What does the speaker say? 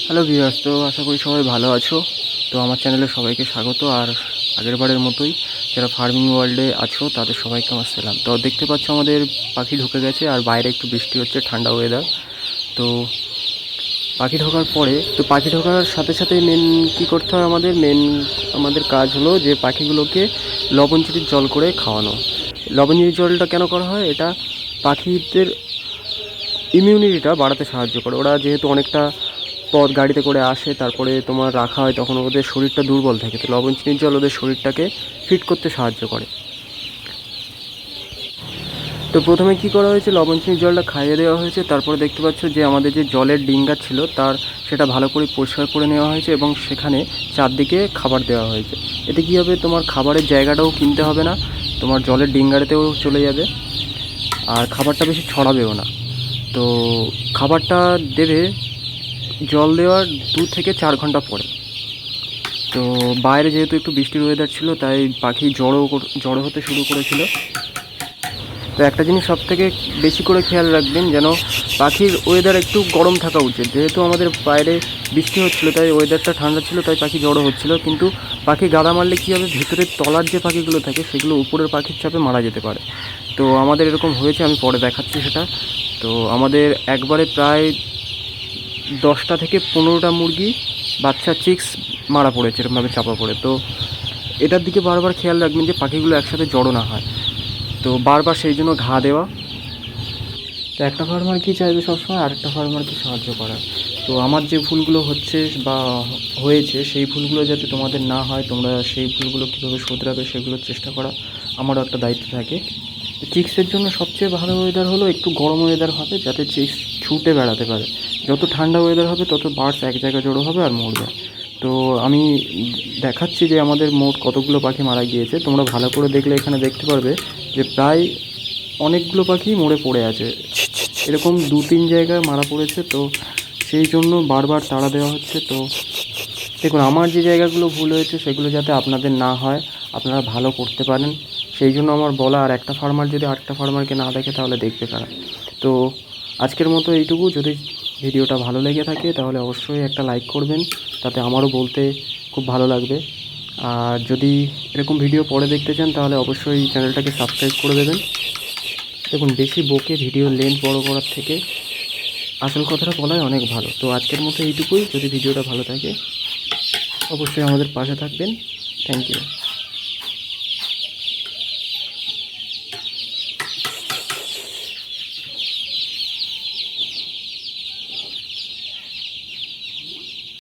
Hello viewers, তো আশা করি সবাই ভালো আছো। তো আমার চ্যানেলে সবাইকে স্বাগত। আর আগের বারের মতোই যারা ফার্মিং ওয়ার্ল্ডে আছো তাদের সবাইকে আমার সালাম। তো দেখতে পাচ্ছ আমাদের পাখি ঢুকে গেছে আর বাইরে একটু বৃষ্টি হচ্ছে, ঠান্ডা ওয়েদার। তো পাখি ঢোকার পরে পাখি ঢোকার সাথে সাথে কী করতে হয়, আমাদের কাজ হলো যে পাখিগুলোকে লবণ চিনির জল করে খাওয়ানো। লবণ চিনির জলটা কেন করা হয়? এটা পাখিদের ইমিউনিটিটা বাড়াতে সাহায্য করে। ওরা যেহেতু অনেকটা পথ গাড়িতে করে আসে, তারপরে তোমার রাখা হয়, তখন ওদের শরীরটা দুর্বল থাকে। তো লবণ চিনির জল ওদের শরীরটাকে ফিট করতে সাহায্য করে। তো প্রথমে কি করা হয়েছে, লবণ চিনির জলটা খাইয়ে দেওয়া হয়েছে। তারপরে দেখতে পাচ্ছ যে আমাদের যে জলের ডিঙ্গা ছিল সেটা ভালো করে পরিষ্কার করে নেওয়া হয়েছে এবং সেখানে চারদিকে খাবার দেওয়া হয়েছে। এতে কী হবে, তোমার খাবারের জায়গাটাও কিনতে হবে না, তোমার জলের ডিঙ্গারেতেও চলে যাবে, আর খাবারটা বেশি ছড়াবেও না। তো খাবারটা দেবে জল দেওয়ার 2 থেকে 4 ঘন্টা পরে। তো বাইরে যেহেতু একটু বৃষ্টির ওয়েদার ছিল, তাই পাখি জড়ো হতে শুরু করেছিল। তো একটা জিনিস সব থেকে বেশি করে খেয়াল রাখবেন, যেন পাখির ওয়েদার একটু গরম থাকা উচিত। যেহেতু আমাদের বাইরে বৃষ্টি হচ্ছিলো, তাই ওয়েদারটা ঠান্ডা ছিল, তাই পাখি জড়ো হচ্ছিলো। কিন্তু পাখি গাদা মারলে কী হবে, ভেতরের তলার যে পাখিগুলো থাকে সেগুলো উপরের পাখির চাপে মারা যেতে পারে। তো আমাদের এরকম হয়েছে, আমি পরে দেখাচ্ছি সেটা। তো আমাদের একবারে প্রায় 10টা থেকে 15টা মুরগি বাচ্চা চিক্স মারা পড়েছে এরকমভাবে চাপা পড়ে। তো এটার দিকে বারবার খেয়াল রাখবেন যে পাখিগুলো একসাথে জড়ো না হয়। তো বারবার সেই জন্য ঘা দেওয়া। তো একটা ফার্মার কি চাইবে সবসময় আরেকটা ফার্মারকে সাহায্য করার। তো আমার যে ভুলগুলো হচ্ছে বা হয়েছে, সেই ভুলগুলো যাতে তোমাদের না হয়, তোমরা সেই ভুলগুলো কীভাবে শোধরাবে সেগুলোর চেষ্টা করা আমারও একটা দায়িত্ব থাকে। চিক্সের জন্য সবচেয়ে ভালো ওয়েদার হলো একটু গরম ওয়েদার হবে, যাতে চিক্স ছুটে বেড়াতে পারে। যত ঠান্ডা ওয়েদার হবে তত বার্ডস এক জায়গায় জড়ো হবে আর মরবে। তো আমি দেখাচ্ছি যে আমাদের মোট কতগুলো পাখি মারা গিয়েছে। তোমরা ভালো করে দেখলে এখানে দেখতে পারবে যে প্রায় অনেকগুলো পাখি মরে পড়ে আছে, এরকম 2-3 জায়গায় মারা পড়েছে। তো সেই জন্য বারবার তাড়া দেওয়া হচ্ছে। তো দেখুন, আমার যে জায়গাগুলো ভুল হয়েছে সেগুলো যাতে আপনাদের না হয়, আপনারা ভালো করতে পারেন, সেই জন্য আমার বলা। আর একটা ফার্মার যদি আরেকটা ফার্মারকে না দেখে তাহলে দেখবে কারা। তো আজকের মতো এইটুকু। যদি ভিডিওটা ভালো লেগে থাকে তাহলে অবশ্যই একটা লাইক করবেন, তাতে আমারও বলতে খুব ভালো লাগবে। আর যদি এরকম ভিডিও পরে দেখতে চান তাহলে অবশ্যই চ্যানেলটাকে সাবস্ক্রাইব করে দেবেন। দেখুন, বেশি বকে ভিডিও লেন্থ বড় করার থেকে আসল কথাটা বলাই অনেক ভালো। তো আজকের মতো এইটুকুই। যদি ভিডিওটা ভালো থাকে অবশ্যই আমাদের পাশে থাকবেন। Thank you.